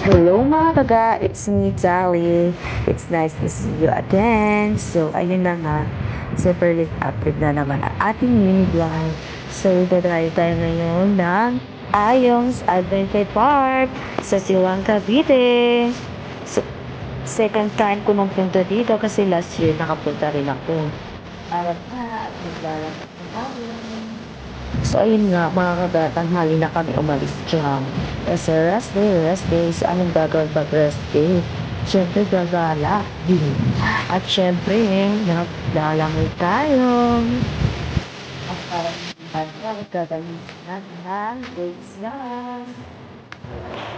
Hello mga taga, it's me, Sally. It's nice to see you again. So, ayun na nga. Super lit active na naman ang ating mini vlog. So, tatry tayo ngayon ng Ayong's Adventure Park sa Silang Cavite. So, second time ko nung punta dito kasi last year nakapunta rin ako. At naglalakad tayo. So, ayun nga, mga kagatanghali na kami umalis dyan. Kasi rest day. So, anong gagawin pag rest day? Siyempre, gagala. At siyempre, naglalangoy tayo. At parang gagawin natin ng days yan.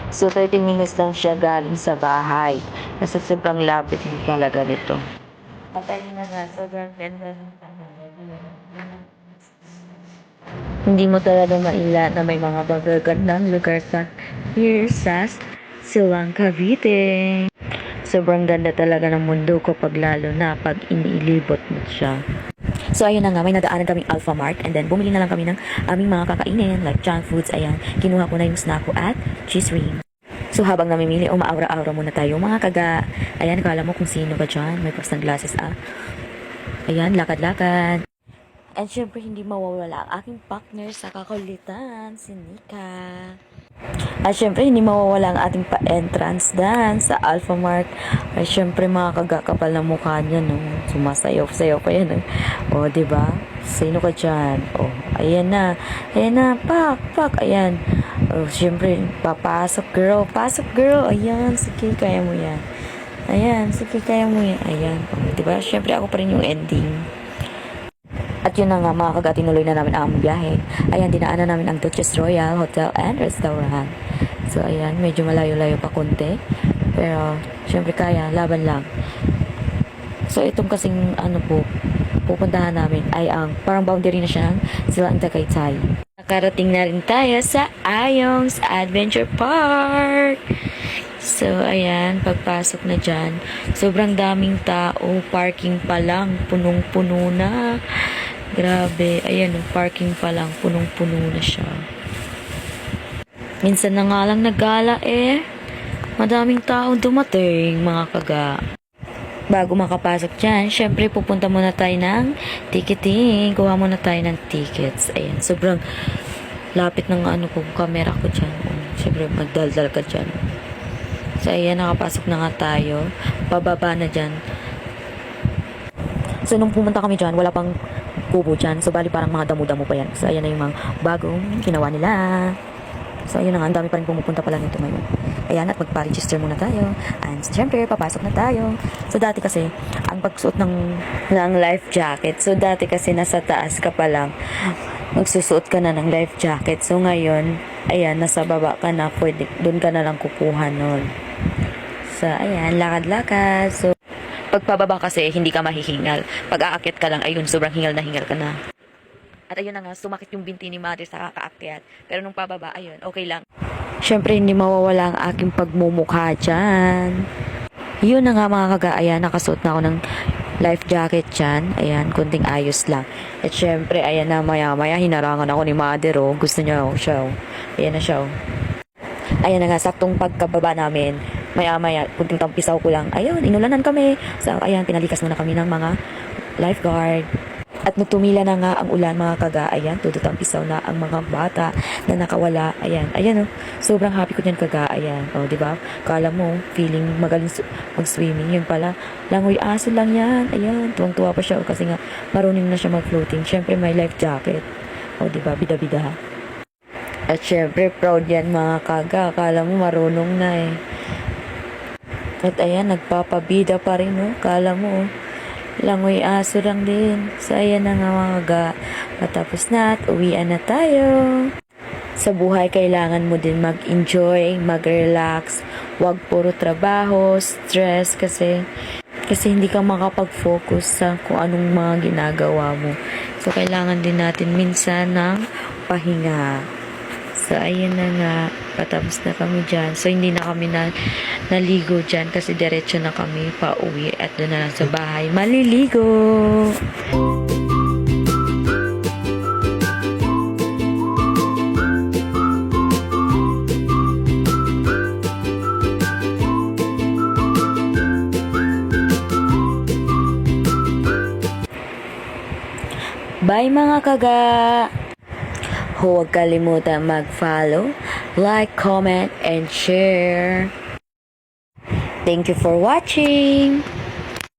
So, 30 minutes lang siya galing sa bahay. Kasi sobrang lapit din talaga nito. At ayun na nga, sobrang ganda. Hindi mo talaga maila na may mga magagandang lugar sa here sa Silang Cavite. Sobrang ganda talaga ng mundo ko pag lalo na pag iniilibot mo siya. So ayun na nga, may nadaanan kaming Alpha Mart and then bumili na lang kami ng aming mga kakainin like junk foods. Ayan, kinuha ko na yung snack ko at cheese ring. So habang namimili, umaawra-awra muna tayo mga kaga. Ayan, kala mo kung sino ka dyan. May pastang glasses Ayan, lakad-lakad. And syempre, hindi mawawala ang aking partner sa kakulitan, si Nika. At syempre, hindi mawawala ang ating pa-entrance dance sa Alpha Mart. Ay syempre, mga kagakapal na mukha niya, no? Sumasayaw-sayaw pa yan, O, diba? Sino ka dyan? O, ayan na. Ayan na, pak. Ayan. O, syempre, papasok, girl. Pasok, girl. Ayan, sige, kaya mo yan. Ayan, sige, kaya mo yan. Ayan. O, diba? Syempre, ako pa rin yung ending. At yun na nga mga kaga, tinuloy na namin ang biyahe. Ayan, dinaanan namin ang Duchess Royal Hotel and Restaurant. So ayan, medyo malayo-layo pa konti. Pero, syempre kaya, laban lang. So itong kasing pupuntahan namin ay ang parang boundary na siya ng Silang Tagaytay. Nakarating na rin tayo sa Ayong's Adventure Park. So, ayan, pagpasok na dyan, sobrang daming tao, parking pa lang, punong-puno na. Grabe, ayan, parking pa lang, punong-puno na siya. Minsan na nga lang nagala madaming tao dumating, mga kaga. Bago makapasok dyan, syempre pupunta muna tayo ng ticketing. Kuha muna tayo ng tickets. Ayan, sobrang lapit ng camera ko dyan. Syempre, magdaldal ka dyan. So, ayan, nakapasok na nga tayo. Pababa na dyan. So, nung pumunta kami dyan, wala pang kubo dyan. So, bali parang mga damo-damo pa yan. So, ayan na yung mga bagong ginawa nila. So, ayan na nga. Ang dami pa rin pumupunta pala nito ngayon. Ayan, at magpa-register muna tayo. And, syempre, papasok na tayo. So, dati kasi, ang pagsuot ng life jacket. So, dati kasi nasa taas ka pa lang. Magsusuot ka na ng life jacket. So, ngayon, ayan, nasa baba ka na. Pwede, doon ka na lang kukuha nun. So, ayan, lakad-lakad. So, pagpababa kasi, hindi ka mahihingal. Pag aakyat ka lang, ayun, sobrang hingal na hingal ka na. At ayun na nga, sumakit yung binti ni mother sa kakaakyat. Pero nung pababa, ayun, okay lang. Siyempre, hindi mawawala ang aking pagmumukha dyan. Yun na nga mga kaga, ayan, nakasuot na ako ng life jacket dyan. Ayan, kunting ayos lang. At syempre, ayan na, maya-maya, hinarangan ako ni mother, Gusto niya, siya, Ayan na siya, Ayan na nga, saktong pagkababa namin, maya-maya, kunting tampisaw ko lang. Ayun, inulanan kami. So, ayan, pinalikas muna kami ng mga lifeguard. At nung tumila na nga ang ulan, mga kaga, ayan, tututampisaw na ang mga bata na nakawala. Ayan, sobrang happy ko dyan, kaga. Ayan, diba? Kala mo, feeling magaling mag-swimming. Yun pala, langoy aso lang yan. Ayan, tuwang-tuwa pa siya kasi nga, marunong na siya mag-floating. Syempre, may life jacket. Diba? Bida-bida. At syempre, proud yan mga kaga. Kala mo marunong na At ayan, nagpapabida pa rin, Kala mo, langoy aso lang din. So, ayan na nga mga kaga. Matapos na at uwian na tayo. Sa buhay, kailangan mo din mag-enjoy, mag-relax. Huwag puro trabaho, stress kasi hindi ka makapag-focus sa kung anong mga ginagawa mo. So, kailangan din natin minsan ng pahinga. So, ayun na nga. Patapos na kami dyan. So, hindi na kami naligo dyan kasi diretso na kami pa-uwi at doon na lang sa bahay maliligo. Bye mga kaga! Huwag kalimutan mag-follow, like, comment, and share. Thank you for watching!